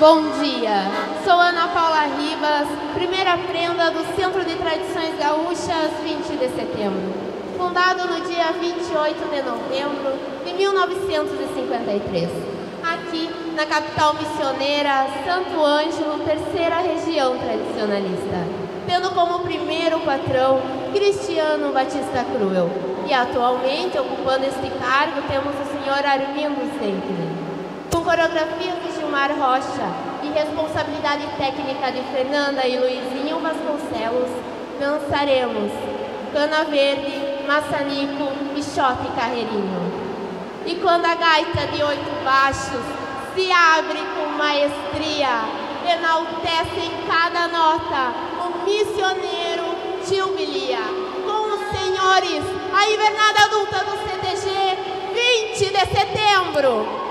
Bom dia, sou Ana Paula Ribas, primeira prenda do Centro de Tradições Gaúchas 20 de setembro, fundado no dia 28 de novembro de 1953, aqui na capital missioneira Santo Ângelo, terceira região tradicionalista, tendo como primeiro patrão Cristiano Batista Cruel, e atualmente ocupando este cargo temos o senhor Armindo Senkler. Com coreografia de Gilmar Rocha e responsabilidade técnica de Fernanda e Luizinho Vasconcelos, dançaremos Cana Verde, Maçanico e Choque Carreirinho. E quando a gaita de 8 baixos se abre com maestria, enaltece em cada nota o missioneiro Tio Bilia. Com os senhores, a invernada adulta do CTG, 20 de setembro.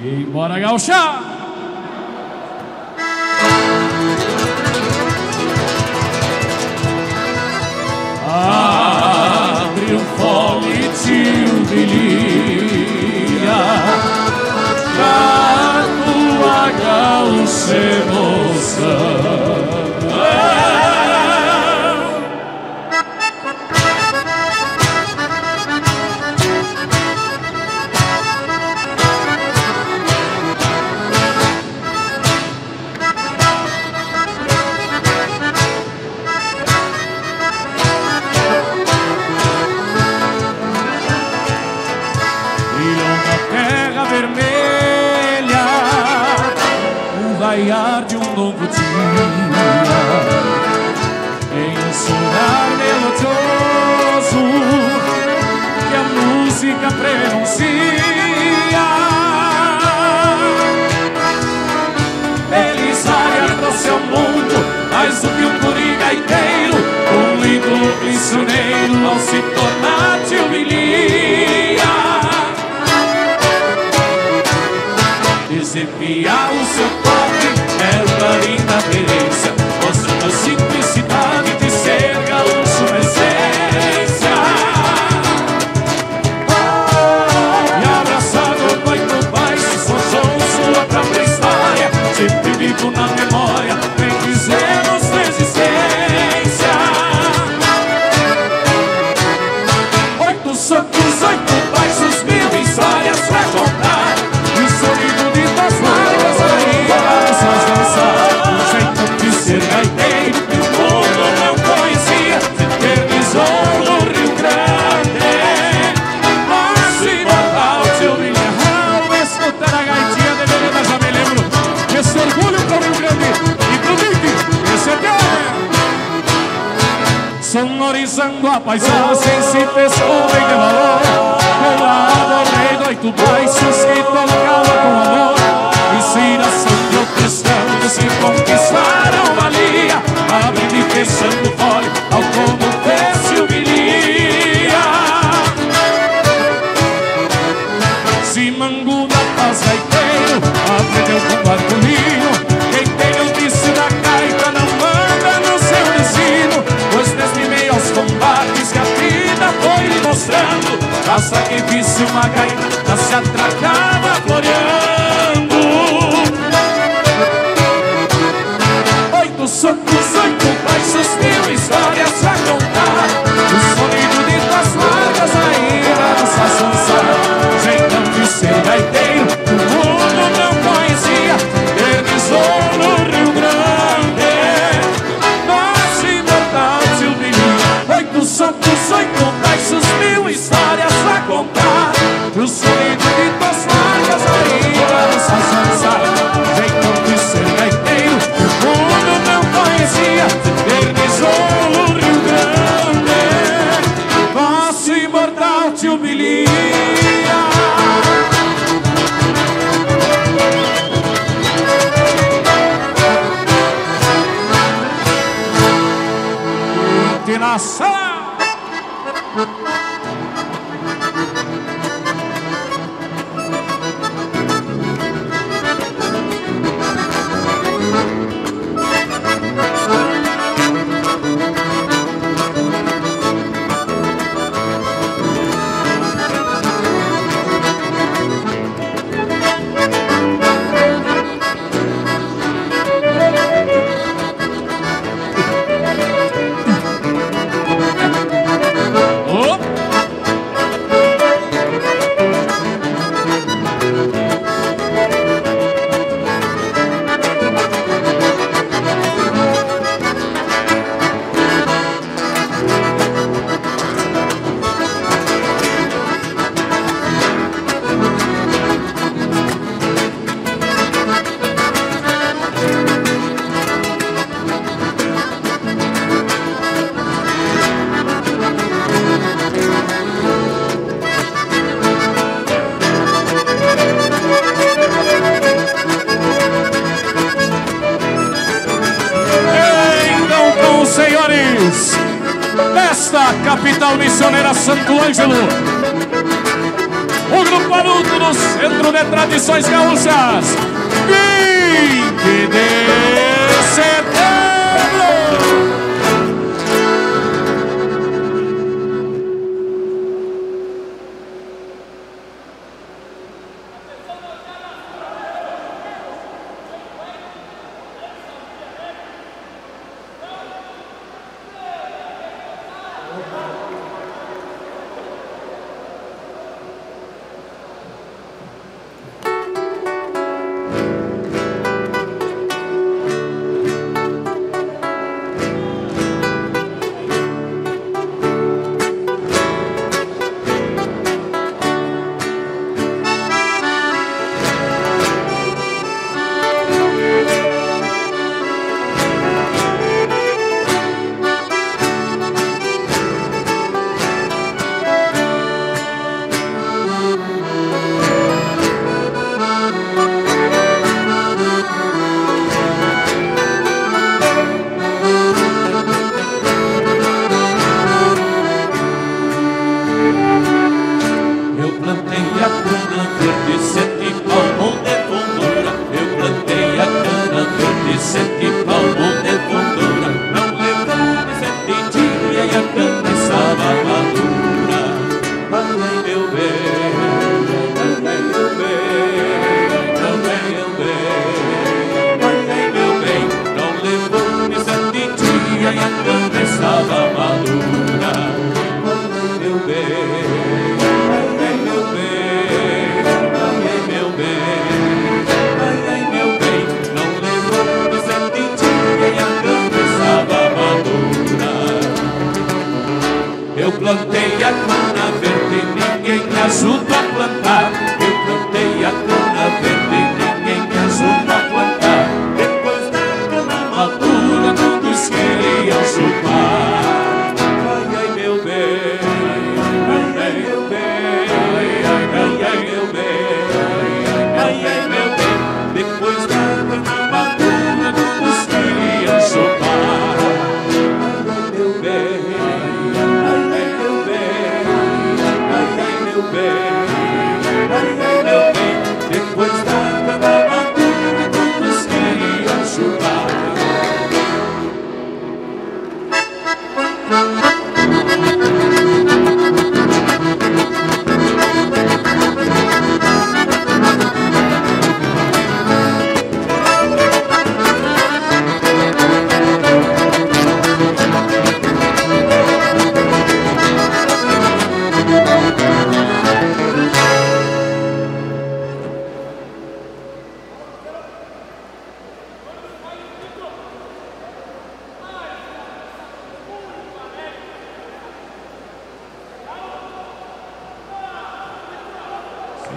E bora gaúcha! Abre o fole, tio Bilia, pra tua gaúcha emoção. Raiar de um novo dia, em um sonar melodioso que a música prenuncia. Belisária trouxe ao mundo mais do que um guri gaiteiro, um lindo missioneiro ao se tornar Tio Bilia. Desafiar o seu toque era uma linda beleza, mostrando a simplicidade de ser gaúcho na essência. E abraçado no oito baixo, forjou sua própria história, sempre vivo na memória, bem dizemos resistência. 8 socos, 8 baixos, 1000 histórias pra contar. Um jeito de ser gaiteiro que o mundo não conhecia, se eternizou no Rio Grande. Nosso imortal Tio Bilia, ao escutar a gaitinha de beleza já me lembro desse orgulho pro Rio Grande e pro Mickey, esse é sonorizando a paisagem, se fez homem de valor, pelo lado rei do 8 baixos que tocava com amor. Inspiração de outros tantos que conquistaram valia, abrindo e fechando fole, ao como fez Tio Bilia. Simangu da Paz gaiteiro, aprendeu com barulhinho. Quem tem o vício da gaita não manda no seu destino, pois desde meio aos combates que a vida foi lhe mostrando, a sacrifício uma gaita se atracava floreando. 8 socos, 8 baixos, 1000 histórias a contar. O sonido de tuas largas ainda nos faz dançar. Jeitão de ser gaiteiro que o mundo não conhecia, eternizou no Rio Grande. Nosso imortal Tio Bilia. 8 socos, 8 baixos, 1000 histórias a contar. O sonido de tuas largas ainda nos faz dançar. Jeitão de ser gaiteiro que o mundo não conhecia, eternizou no Rio Grande. Nosso imortal Tio Bilia. Continuação. Capital Missioneira Santo Ângelo. O Grupo Aruto do Centro de Tradições Gaúchas. 20 de setembro.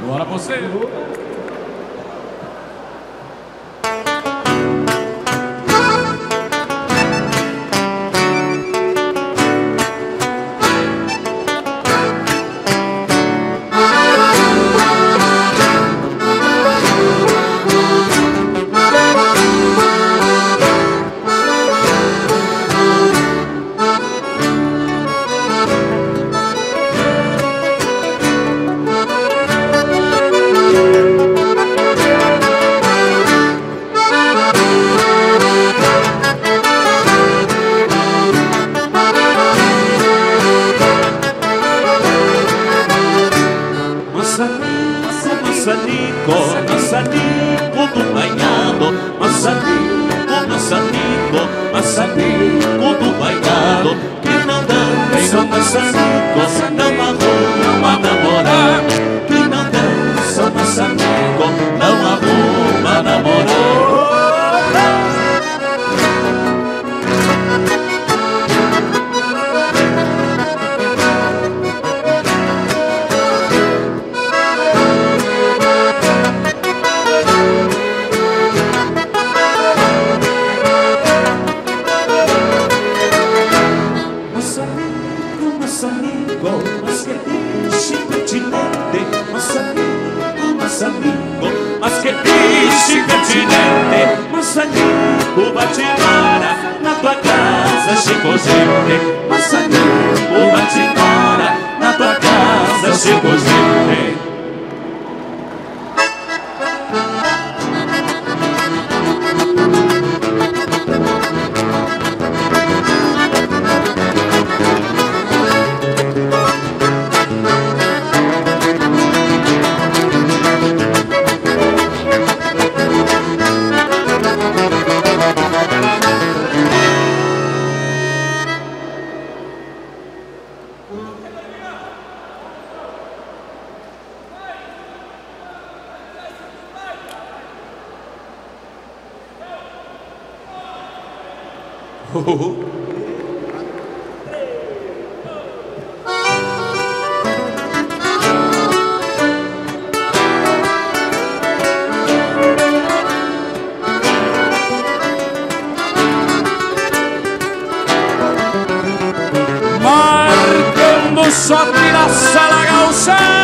Bora você! Maçanico do banhado, maçanico do banhado, que não dança maçanico, não arruma namorado. Que não dança maçanico, não arruma namorado. Mas que triste continente, maçanico, bate-vara na tua casa. casa chegou gente, passarinho, pula de fora, na tua casa chegou gente. Marcando só tira a sala gauchada.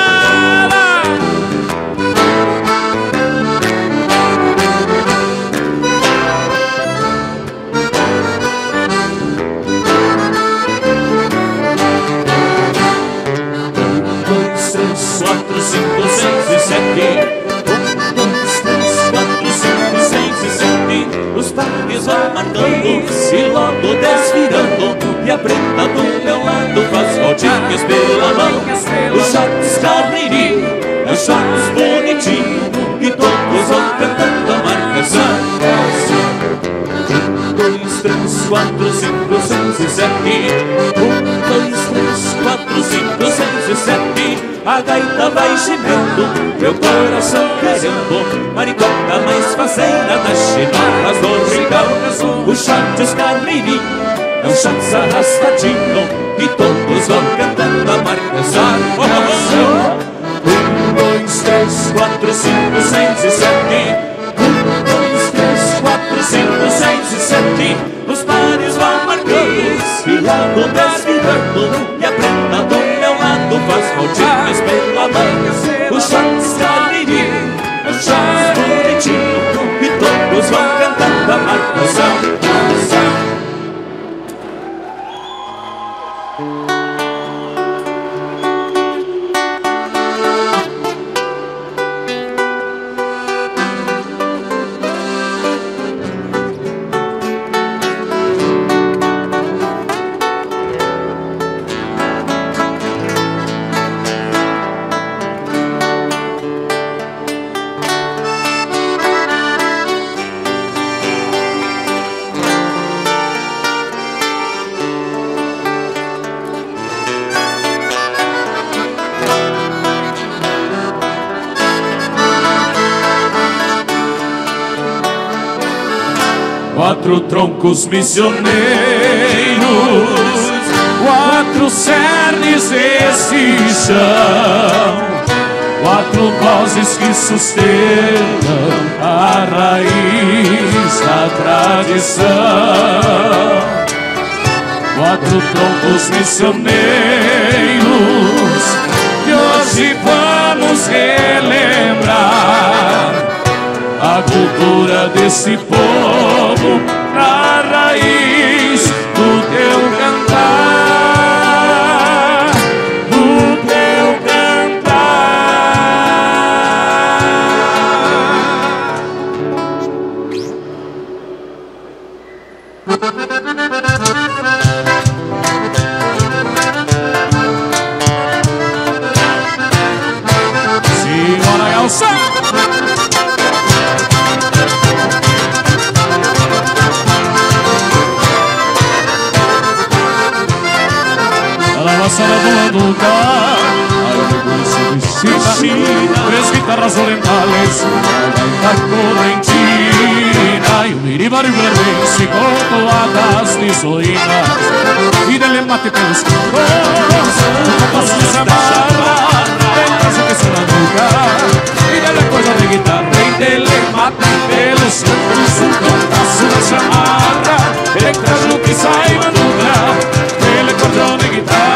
Os pares vão marcando e logo desvirando, e a preta do meu lado faz rodinhas pela mão. Os chatos carreirinho, os chatos bonitinho, e todos vão cantando a marcação. 1, 2, 3, 4, 5, 6 e 7. 1, 2, 3, 4, 5, 6 e 7. A gaita vai gemendo, meu coração querendo, maricota mais faceira das chinelas do rincão. Os chatos carreirinho, os chatos arrastadinho, e todos vão cantando a marcação. 1, 2, 3, 4, 5, 6 e 7. 1, 2, 3, 4, 5, 6 e 7. Os pares vão marcando e logo desvirando, e a prenda do meu lado faz rodinhas pela mão. Os chatos carreirinho, os chatos bonitinho, e todos vão cantando a marcação. Quatro troncos missioneiros, quatro cernes desse chão, quatro vozes que sustentam a raiz da tradição. Quatro troncos missioneiros que hoje vamos relembrar a cultura desse povo na raiz do teu cantar, do teu cantar. Simbora, Galça! Sala do lugar, tres guitarras orientales, la correntina y un iribar y verbense con toadas lisolinas y del mate pelos copas de zamarra, del brazo que se la nuca y de la cuerda de guitarra y del mate pelos copas de zamarra, el caso que saiba nunca, el cordón de guitarra.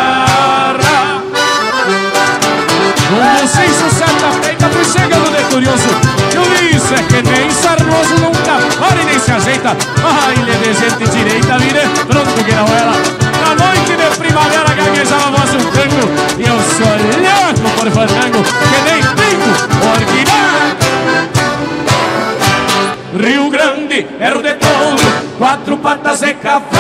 Com vocês, certa feita, fui chegando de curioso. E o Ulisses é que nem sarnoso, nunca para e nem se ajeita. A ilha de gente direita, vire pronto como que não era. Na noite de primavera gaguejava a voz do tango, e eu sou louco por fandango, que nem tengo orquinar. Rio Grande era o de touro, 4 patas de cavalo.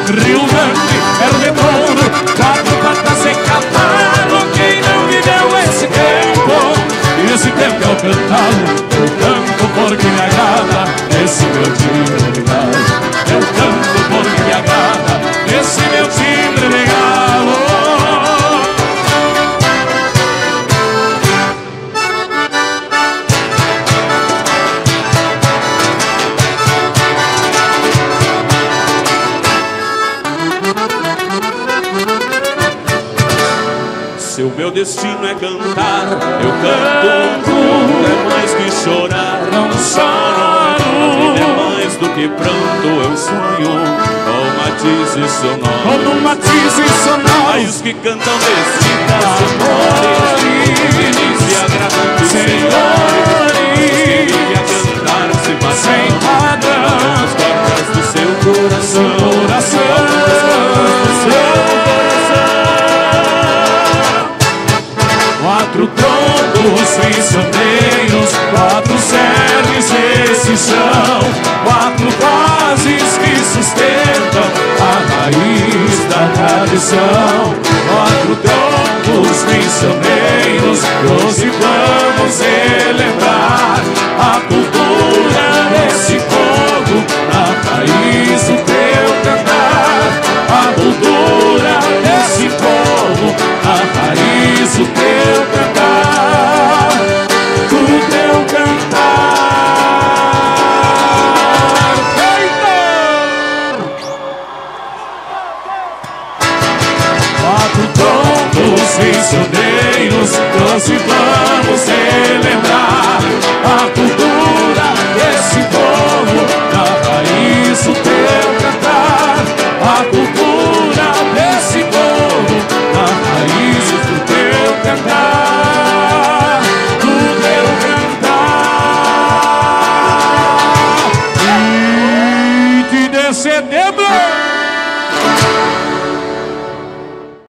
Rio Grande era o de touro, 4 patas de cavalo. Quem não viveu esse tempo, e esse tempo eu canto porque me agrada esse meu timbre legal. Eu canto porque me agrada esse meu timbre legal. Se o meu destino é cantar, eu canto. É mais que chorar, não choro. Vida é mais do que pranto, eu sonho com matizes sonoros. Como matizes sonoros. Ai, os que cantam desditas amores, se agradam dos senhores. Os que vivem a cantar se matando as cordas do seu coração. As cordas do seu coração. 4 troncos prisioneiros, 4 cernes nesse chão, 4 bases que sustentam a raiz da tradição. 4 troncos prisioneiros, hoje vamos relembrar a cultura desse povo, a raiz do teu cantar. A cultura desse povo, a raiz do teu cantar, o teu cantar. Quatro troncos prisioneiros, hoje vamos relembrar a